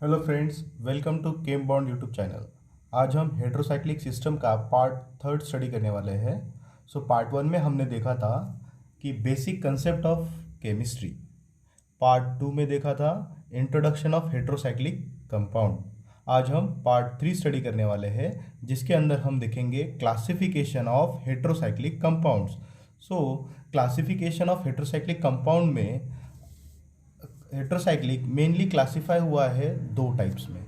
Hello friends, welcome to chem bond YouTube channel. आज हम heterocyclic system का part third study करने वाले हैं। पार्ट वन में हमने देखा था कि basic concept of chemistry. Part two में देखा था इंट्रोडक्शन ऑफ हेट्रोसाइक्लिक कंपाउंड। आज हम पार्ट थ्री स्टडी करने वाले हैं, जिसके अंदर हम देखेंगे classification of heterocyclic compounds. Classification of heterocyclic compound में हेट्रोसाइक्लिक मेनली क्लासीफाई हुआ है दो टाइप्स में,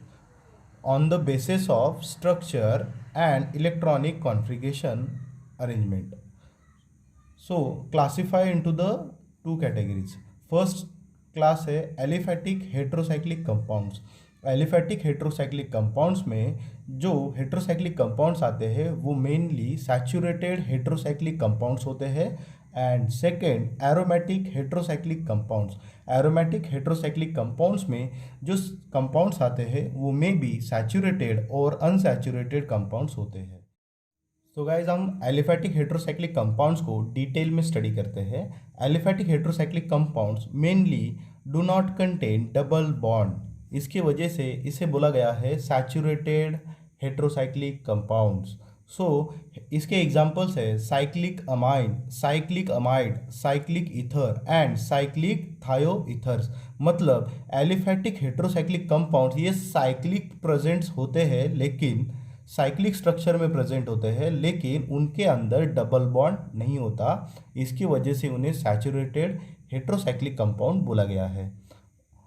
on the basis of structure and electronic configuration arrangement. Classify into the two categories. First class है aliphatic heterocyclic compounds. Aliphatic heterocyclic compounds में जो heterocyclic compounds आते हैं वो मेनली सैचुरेटेड हेट्रोसाइक्लिक कंपाउंड्स होते हैं। And second aromatic heterocyclic compounds. Aromatic heterocyclic compounds में जो कंपाउंड्स आते हैं वो में भी सैचुरेटेड और अनसैचुरेटेड कंपाउंड्स होते हैं। तो गाइज हम एलिफैटिक हेट्रोसाइक्लिक कंपाउंड्स को डिटेल में स्टडी करते हैं। Aliphatic heterocyclic compounds mainly do not contain double bond. इसकी वजह से इसे बोला गया है सैचुरेटेड हेट्रोसाइक्लिक कंपाउंड्स। इसके एग्जांपल्स है cyclic amide, cyclic ether and cyclic thioethers. मतलब एलिफैटिक हेट्रोसाइक्लिक कंपाउंड्स ये साइक्लिक प्रेजेंट्स होते हैं, लेकिन साइक्लिक स्ट्रक्चर में प्रेजेंट होते हैं, लेकिन उनके अंदर डबल बॉन्ड नहीं होता। इसकी वजह से उन्हें सैचुरेटेड हेट्रोसाइक्लिक कंपाउंड बोला गया है।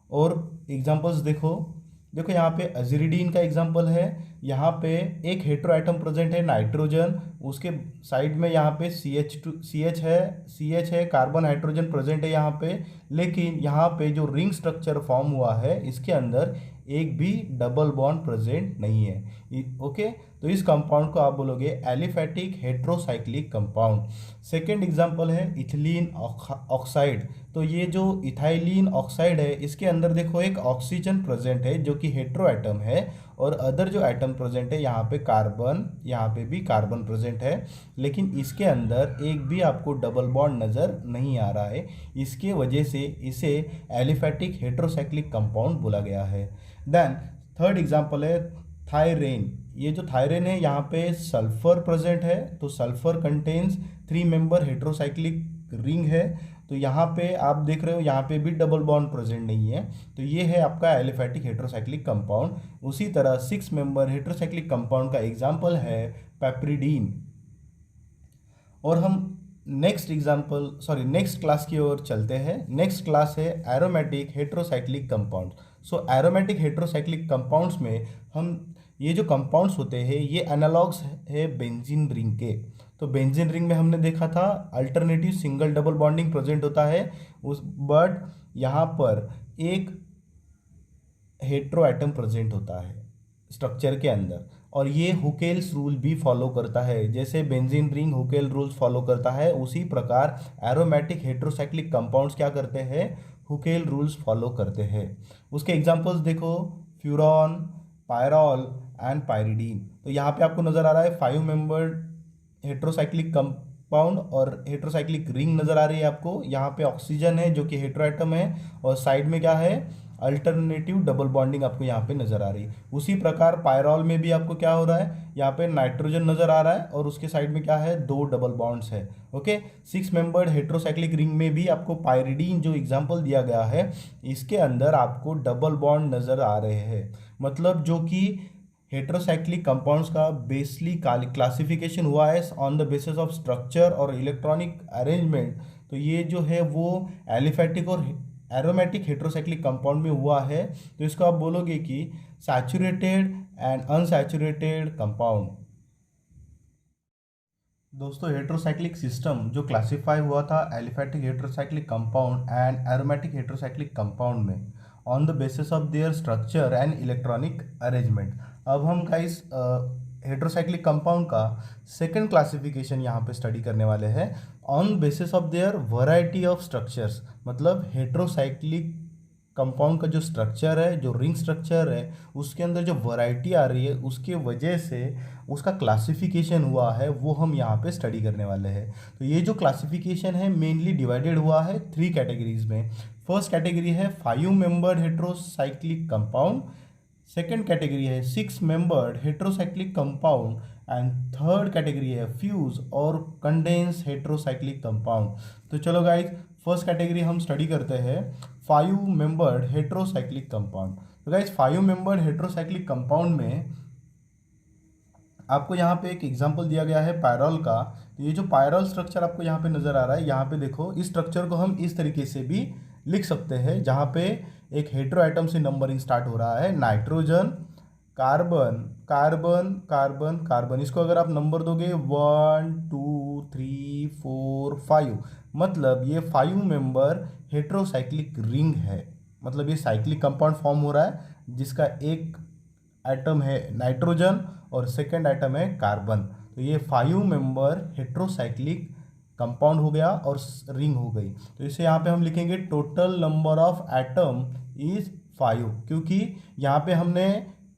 और एग्जांपल्स देखो यहाँ पे अजीरिडीन का एग्जांपल है। यहाँ पे एक हेट्रो एटम प्रेजेंट है नाइट्रोजन, उसके साइड में यहाँ पे सी एच है, कार्बन हाइड्रोजन प्रेजेंट है यहाँ पे, लेकिन यहाँ पे जो रिंग स्ट्रक्चर फॉर्म हुआ है इसके अंदर एक भी डबल बॉन्ड प्रेजेंट नहीं है। ओके, तो इस कंपाउंड को आप बोलोगे aliphatic heterocyclic compound. Second example है इथिलीन ऑक्साइड। तो ये जो इथाइलिन ऑक्साइड है इसके अंदर देखो एक ऑक्सीजन प्रेजेंट है जो कि हेट्रो एटम है, और अदर जो एटम प्रेजेंट है यहाँ पे कार्बन, यहाँ पे भी कार्बन प्रेजेंट है, लेकिन इसके अंदर एक भी आपको डबल बॉन्ड नज़र नहीं आ रहा है। इसके वजह से इसे एलिफैटिक हेट्रोसाइक्लिक कंपाउंड बोला गया है। देन थर्ड एग्जांपल है थायरेन। ये जो थायरेन है यहाँ पे सल्फर प्रेजेंट है, तो sulphur contains 3 member heterocyclic ring है। तो यहाँ पे आप देख रहे हो यहाँ पे भी डबल बॉन्ड प्रेजेंट नहीं है, तो ये है आपका एलिफैटिक हेट्रोसाइक्लिक कंपाउंड। उसी तरह 6 मेंबर हेट्रोसाइक्लिक कंपाउंड का एग्जांपल है पेप्रिडीन। और हम नेक्स्ट क्लास की ओर चलते हैं। नेक्स्ट क्लास है aromatic heterocyclic compound. Aromatic heterocyclic compounds में हम ये जो कंपाउंड्स होते हैं ये एनालॉग्स है बेंजीन रिंग के। तो बेंजीन रिंग में हमने देखा था alternative single double bonding present होता है बट यहाँ पर एक हेट्रो एटम प्रेजेंट होता है स्ट्रक्चर के अंदर, और ये हुकेल्स रूल भी फॉलो करता है। जैसे बेंजीन रिंग हुकेल रूल्स फॉलो करता है, उसी प्रकार एरोमेटिक हेट्रोसाइक्लिक कंपाउंड्स क्या करते हैं, हुकेल रूल्स फॉलो करते हैं। उसके एग्जांपल्स देखो फ्यूरॉन, पायरॉल एंड पायरिडीन। तो यहाँ पे आपको नजर आ रहा है 5 मेंबर्ड हेट्रोसाइक्लिक कंपाउंड और हेट्रोसाइक्लिक रिंग नजर आ रही है आपको। यहाँ पे ऑक्सीजन है जो कि हेट्रो एटम है, और साइड में क्या है अल्टरनेटिव डबल बॉन्डिंग आपको यहाँ पे नजर आ रही है। उसी प्रकार पायरॉल में भी आपको क्या हो रहा है, यहाँ पे नाइट्रोजन नजर आ रहा है और उसके साइड में क्या है 2 डबल बॉन्ड्स है। ओके, 6 मेंबर्ड हेट्रोसाइक्लिक रिंग में भी आपको पायरिडीन जो एग्जांपल दिया गया है इसके अंदर आपको डबल बॉन्ड नजर आ रहे हैं। मतलब जो कि हेट्रोसाइक्लिक कंपाउंड्स का बेसली क्लासिफिकेशन हुआ है on the basis of structure और इलेक्ट्रॉनिक अरेंजमेंट। तो ये जो है वो एलिफैटिक और एरोमेटिक हेट्रोसाइक्लिक कंपाउंड में हुआ है। तो इसको आप बोलोगे कि सैचुरेटेड एंड अनसैचुरेटेड कंपाउंड। दोस्तों हेट्रोसाइक्लिक सिस्टम जो क्लासिफाई हुआ था aliphatic heterocyclic compound and aromatic heterocyclic compound में on the basis of their structure and electronic arrangement. अब हम गाइस हेट्रोसाइक्लिक कंपाउंड का सेकंड क्लासिफिकेशन यहाँ पे स्टडी करने वाले हैं on basis of their variety of structures. मतलब हेट्रोसाइक्लिक कंपाउंड का जो स्ट्रक्चर है, जो रिंग स्ट्रक्चर है, उसके अंदर जो वैरायटी आ रही है उसके वजह से उसका क्लासिफिकेशन हुआ है, वो हम यहाँ पे स्टडी करने वाले हैं। तो ये जो क्लासिफिकेशन है मेनली डिवाइडेड हुआ है 3 कैटेगरीज में। फर्स्ट कैटेगरी है 5 membered heterocyclic compound, second category है 6 membered heterocyclic compound and third category है फ्यूज और कंडेंस हेट्रोसाइक्लिक कंपाउंड। तो चलो गाइज, फर्स्ट कैटेगरी हम स्टडी करते हैं 5 मेंबर्ड हेट्रोसाइक्लिक कंपाउंड। तो गाइज 5 मेंबर्ड हेट्रोसाइक्लिक कंपाउंड में आपको यहाँ पे एक एग्जांपल दिया गया है पायरॉल का। तो ये जो पायरॉल स्ट्रक्चर आपको यहाँ पे नजर आ रहा है, यहाँ पे देखो इस स्ट्रक्चर को हम इस तरीके से भी लिख सकते हैं, जहाँ पे एक हेट्रो एटम से नंबरिंग स्टार्ट हो रहा है, nitrogen, carbon, carbon, carbon, carbon. इसको अगर आप नंबर दोगे 1 2 3 4 5, मतलब ये 5 मेंबर हेट्रोसाइक्लिक रिंग है। मतलब ये साइक्लिक कंपाउंड फॉर्म हो रहा है जिसका एक एटम है नाइट्रोजन और सेकेंड एटम है कार्बन। तो ये 5 मेंबर हेट्रोसाइक्लिक कंपाउंड हो गया और रिंग हो गई। तो इसे यहाँ पे हम लिखेंगे total number of atom is 5, क्योंकि यहाँ पे हमने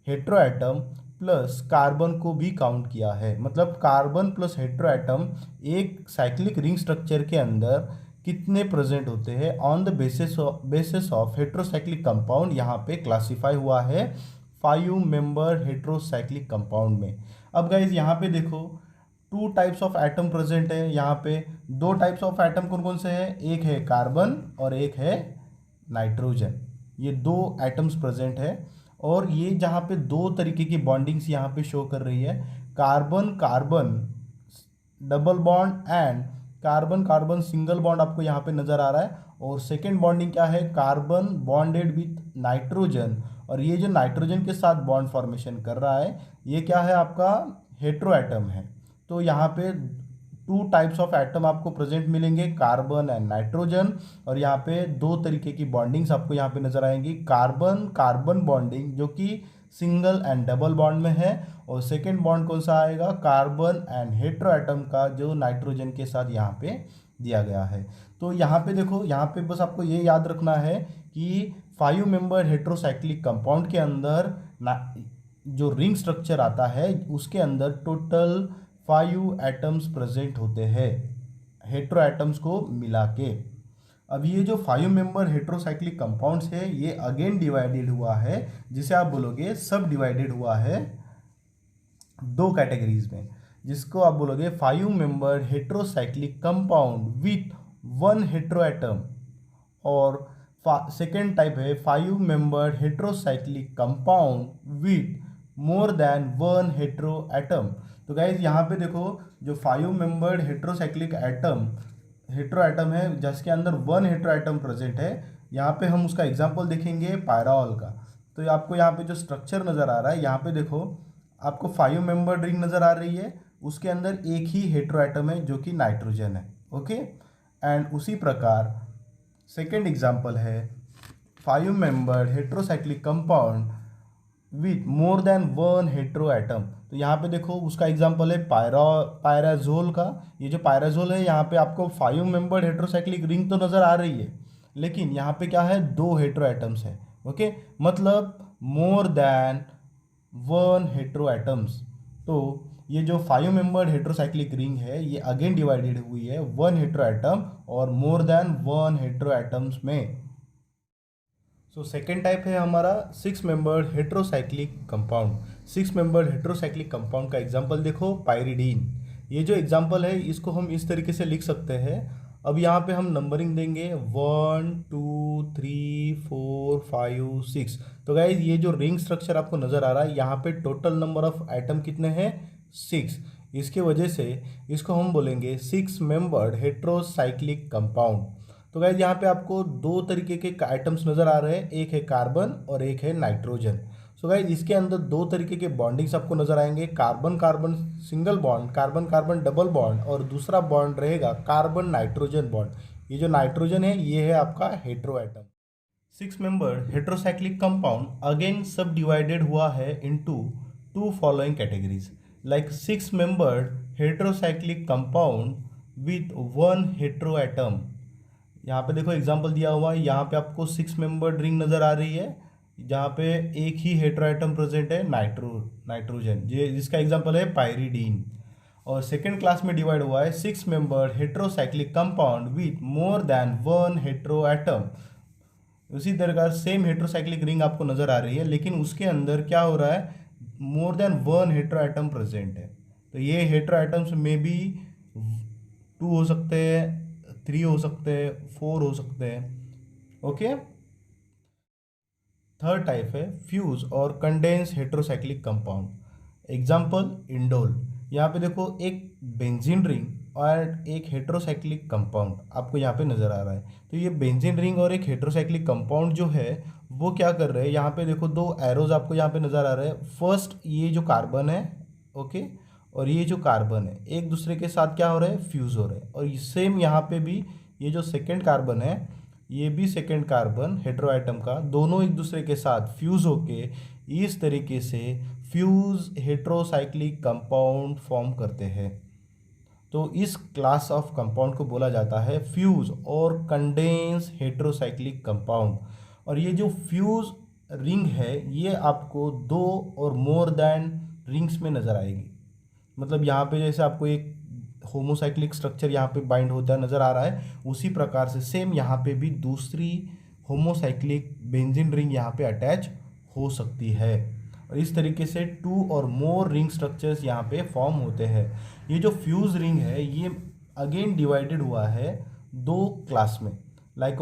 हेट्रो एटम प्लस कार्बन को भी काउंट किया है। मतलब कार्बन प्लस हेट्रो एटम एक साइक्लिक रिंग स्ट्रक्चर के अंदर कितने प्रेजेंट होते हैं on the basis of heterocyclic compound, यहाँ पे क्लासीफाई हुआ है 5 मेंबर हेट्रोसाइक्लिक कंपाउंड में। अब गाइज यहाँ पे देखो 2 टाइप्स ऑफ एटम प्रेजेंट है। यहाँ पे 2 टाइप्स ऑफ एटम कौन कौन से हैं, एक है कार्बन और एक है नाइट्रोजन। ये 2 एटम्स प्रेजेंट है और ये जहाँ पे 2 तरीके की बॉन्डिंग्स यहाँ पे शो कर रही है, carbon carbon double bond and carbon carbon single bond आपको यहाँ पे नजर आ रहा है। और सेकेंड बॉन्डिंग क्या है, कार्बन बॉन्डेड विथ नाइट्रोजन, और ये जो नाइट्रोजन के साथ बॉन्ड फॉर्मेशन कर रहा है ये क्या है, आपका हेट्रो एटम है। तो यहाँ पे 2 टाइप्स ऑफ एटम आपको प्रेजेंट मिलेंगे, कार्बन एंड नाइट्रोजन। और यहाँ पे 2 तरीके की बॉन्डिंग्स आपको यहाँ पे नजर आएंगी, कार्बन कार्बन बॉन्डिंग जो कि सिंगल एंड डबल बॉन्ड में है, और सेकेंड बॉन्ड कौन सा आएगा, कार्बन एंड हेट्रो एटम का जो नाइट्रोजन के साथ यहाँ पे दिया गया है। तो यहाँ पे देखो, यहाँ पे बस आपको ये याद रखना है कि 5 मेंबर हेट्रोसाइक्लिक कंपाउंड के अंदर जो रिंग स्ट्रक्चर आता है उसके अंदर टोटल 5 एटम्स प्रेजेंट होते हैं हेट्रो एटम्स को मिला के। अब ये जो 5 मेंबर हेट्रोसाइक्लिक कंपाउंड्स है ये अगेन डिवाइडेड हुआ है, जिसे आप बोलोगे सब डिवाइडेड हुआ है 2 कैटेगरीज में, जिसको आप बोलोगे 5 member heterocyclic compound with 1 hetero atom, और सेकेंड टाइप है 5 member heterocyclic compound with more than 1 hetero atom. तो गाइज यहाँ पे देखो जो 5 मेंबर्ड हेट्रोसाइक्लिक हेट्रो एटम है जिसके अंदर 1 हेट्रो एटम प्रेजेंट है, यहाँ पे हम उसका एग्जांपल देखेंगे पायरॉल का। तो आपको यहाँ पे जो स्ट्रक्चर नज़र आ रहा है, यहाँ पे देखो आपको 5 मेंबर्ड रिंग नज़र आ रही है, उसके अंदर एक ही हेट्रो एटम है जो कि नाइट्रोजन है। ओके, एंड उसी प्रकार सेकेंड एग्जाम्पल है 5 membered heterocyclic compound with more than 1 hetero atom. तो यहाँ पे देखो उसका एग्जांपल है पायराजोल का। ये जो पायराजोल है यहाँ पे आपको 5 मेंबर्ड हेट्रोसाइक्लिक रिंग तो नज़र आ रही है, लेकिन यहाँ पे क्या है, 2 हेट्रो एटम्स है। ओके, मतलब मोर देन 1 हेट्रो एटम्स। तो ये जो 5 मेंबर्ड हेट्रोसाइक्लिक रिंग है ये अगेन डिवाइडेड हुई है 1 हेट्रो एटम और मोर देन 1 हेट्रो एटम्स में। सो सेकेंड टाइप है हमारा 6 membered heterocyclic compound. 6 membered heterocyclic compound का एग्जांपल देखो पायरिडीन। ये जो एग्जांपल है इसको हम इस तरीके से लिख सकते हैं। अब यहाँ पे हम नंबरिंग देंगे 1 2 3 4 5 6। तो गाइज ये जो रिंग स्ट्रक्चर आपको नज़र आ रहा है यहाँ पे टोटल नंबर ऑफ एटम कितने हैं, 6। इसके वजह से इसको हम बोलेंगे 6 मेंबर्ड हेट्रोसाइक्लिक कंपाउंड। तो गाइज यहाँ पे आपको 2 तरीके के आइटम्स नज़र आ रहे हैं, एक है कार्बन और एक है नाइट्रोजन। सो गाइज इसके अंदर 2 तरीके के बॉन्डिंग्स आपको नजर आएंगे, carbon carbon single bond, carbon carbon double bond, और दूसरा बॉन्ड रहेगा कार्बन नाइट्रोजन बॉन्ड। ये जो नाइट्रोजन है ये है आपका hetero atom. 6 member heterocyclic compound again सब डिवाइडेड हुआ है into 2 following categories, like 6 membered heterocyclic compound with 1 hetero atom. यहाँ पे देखो एग्जांपल दिया हुआ है, यहाँ पे आपको 6 मेंबर्ड रिंग नज़र आ रही है जहाँ पे एक ही हेट्रो एटम प्रेजेंट है नाइट्रोजन, जिसका एग्जांपल है पायरिडीन। और सेकेंड क्लास में डिवाइड हुआ है 6 membered heterocyclic compound with more than 1 hetero atom. उसी तरह सेम हेट्रोसाइक्लिक रिंग आपको नज़र आ रही है, लेकिन उसके अंदर क्या हो रहा है, more than one hetero atom present है। तो ये हेट्रो एटम्स में भी 2 हो सकते हैं, 3 हो सकते हैं, 4 हो सकते हैं। ओके। थर्ड टाइप है फ्यूज और condense heterocyclic compound. Example indole. यहाँ पे देखो एक बेंजीन रिंग और एक हेट्रोसाइक्लिक कंपाउंड आपको यहाँ पे नज़र आ रहा है। तो ये बेंजीन रिंग और एक हेट्रोसाइक्लिक कंपाउंड जो है वो क्या कर रहे हैं, यहाँ पे देखो 2 एरोज आपको यहाँ पे नज़र आ रहे हैं। फर्स्ट ये जो कार्बन है, ओके, और ये जो कार्बन है एक दूसरे के साथ क्या हो रहे हैं, फ्यूज़ हो रहे हैं। और सेम यहाँ पे भी ये जो सेकेंड कार्बन है, ये भी सेकेंड कार्बन हेटेरो एटम का, दोनों एक दूसरे के साथ फ्यूज होके इस तरीके से फ्यूज हेट्रोसाइक्लिक कंपाउंड फॉर्म करते हैं। तो इस क्लास ऑफ कंपाउंड को बोला जाता है फ्यूज और कंडेंस हेट्रोसाइक्लिक कंपाउंड। और ये जो फ्यूज रिंग है ये आपको 2 और मोर देन रिंग्स में नज़र आएगी। मतलब यहाँ पे जैसे आपको एक होमोसाइक्लिक स्ट्रक्चर यहाँ पे बाइंड होता नज़र आ रहा है, उसी प्रकार से सेम यहाँ पे भी दूसरी होमोसाइक्लिक बेंजीन रिंग यहाँ पे अटैच हो सकती है। और इस तरीके से 2 और मोर रिंग स्ट्रक्चर्स यहाँ पे फॉर्म होते हैं। ये जो फ्यूज रिंग है ये अगेन डिवाइडेड हुआ है 2 क्लास में, like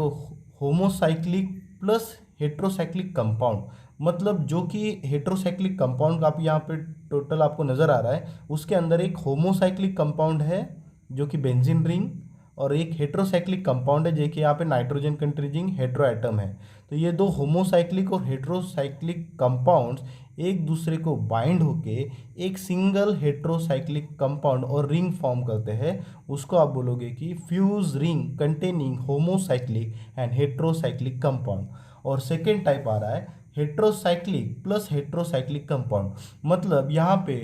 homocyclic plus heterocyclic compound. मतलब जो कि हेट्रोसाइक्लिक कंपाउंड का आप यहाँ पे टोटल आपको नज़र आ रहा है, उसके अंदर एक होमोसाइक्लिक कंपाउंड है जो कि बेंजीन रिंग, और एक हेट्रोसाइक्लिक कंपाउंड है जो कि यहाँ पे नाइट्रोजन कंट्रीजिंग हेट्रो एटम है। तो ये 2 होमोसाइक्लिक और हेट्रोसाइक्लिक कंपाउंड्स एक दूसरे को बाइंड होके एक सिंगल हेट्रोसाइक्लिक कंपाउंड और रिंग फॉर्म करते हैं। उसको आप बोलोगे कि fuse ring containing homocyclic and heterocyclic compound. और सेकेंड टाइप आ रहा है हेट्रोसाइक्लिक प्लस हेट्रोसाइक्लिक कंपाउंड। मतलब यहाँ पे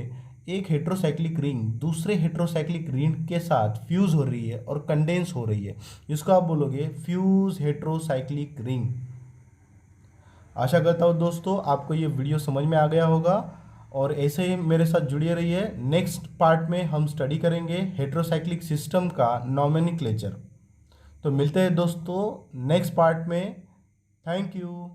एक हेट्रोसाइक्लिक रिंग दूसरे हेट्रोसाइक्लिक रिंग के साथ फ्यूज हो रही है और कंडेंस हो रही है, इसको आप बोलोगे फ्यूज हेट्रोसाइक्लिक रिंग। आशा करता हूँ दोस्तों आपको ये वीडियो समझ में आ गया होगा, और ऐसे ही मेरे साथ जुड़े रहिए। नेक्स्ट पार्ट में हम स्टडी करेंगे हेट्रोसाइक्लिक सिस्टम का नॉमेनक्लेचर। तो मिलते हैं दोस्तों नेक्स्ट पार्ट में। Thank you.